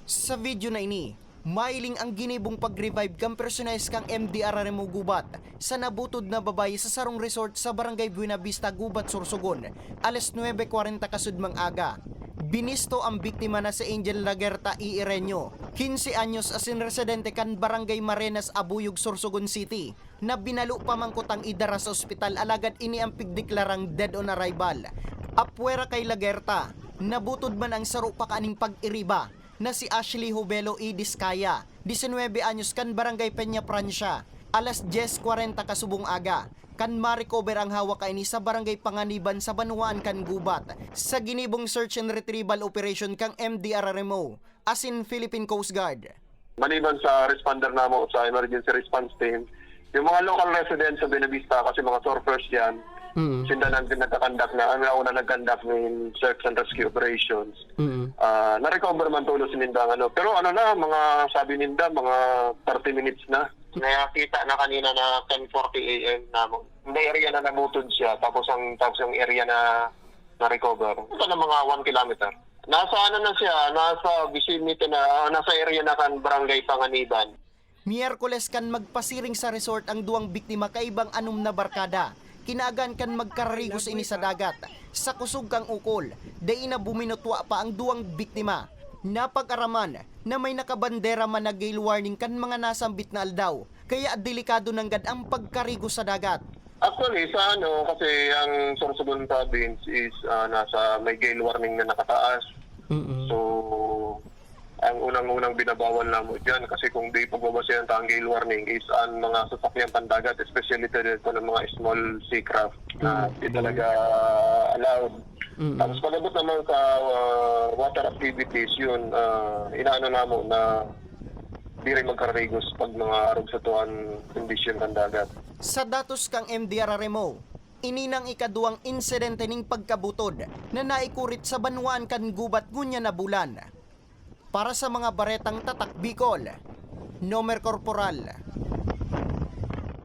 Sa video na ini, mailing ang ginibong pag-revive kang personalis kang MDRRMO Gubat sa nabutod na babae sa sarong resort sa Barangay Buena Vista, Gubat, Sorsogon, alas 9:40 kasudmang aga. Binisto ang biktima na si Angel Lagerta E. Ireño, 15 anyos asin residente kan Barangay Marenas, Abuyog, Sorsogon City, na binalo pamangkotang idara sa ospital alagad ini ang pigdeklarang dead on arrival. Apwera kay Lagerta, nabutod man ang saro pa kaning pag-iriba na si Ashley Hubelo E. Discaya, 19 anyos kan Barangay Peña Francia, alas 10:40 kasubong aga, kan ma-recover ang hawak kaini sa Barangay Panganiban sa Banuan kan Gubat sa ginibong search and retrieval operation kang MDRRMO asin Philippine Coast Guard. Maliban sa responder namo sa emergency response team, yung mga local residents sa Buena Vista kasi mga surfers yan, sindanan din nagkakandak na, ang nauna nagkandak ng search and rescue operations. Na-recover man tulo sinindang pero mga sabi ninda, mga 30 minutes na. Nakita na kanina na 10:40 AM na may area na namutod siya, tapos yung area na na-recover. Ito na mga 1 kilometer. Nasa na siya, nasa vicinity na, nasa area na kan Barangay Panganiban. Miyerkules kan magpasiring sa resort ang duwang biktima kaibang anum na barkada. Kinagan kan magkararigos ini sa dagat. Sa kusog kang ukol, day na buminutwa pa ang duwang biktima. Napag-araman na may nakabandera man na gale warning kan mga nasambit na aldaw. Kaya delikado ng gad ang pagkarigos sa dagat. Actually, kasi ang Sorsogon province is nasa may gale warning na nakataas. So, ang unang-unang binabawal namo dyan kasi kung di pagbabasihan ang gale warning is ang mga sasakyan pandagat, especially dito ng mga small sea craft na di talaga allowed. Tapos palabot naman sa water activities, yun, inaano namo na di rin magkarigos pag mga arog sa tuwan condition ng dagat. Sa datos kang MDRRMO, ininang ikaduang insidente ning pagkabutod na naikurit sa Banuan kan Gubat ngunya na bulan. Para sa mga baretang tatak Bicol, Nomer Corporal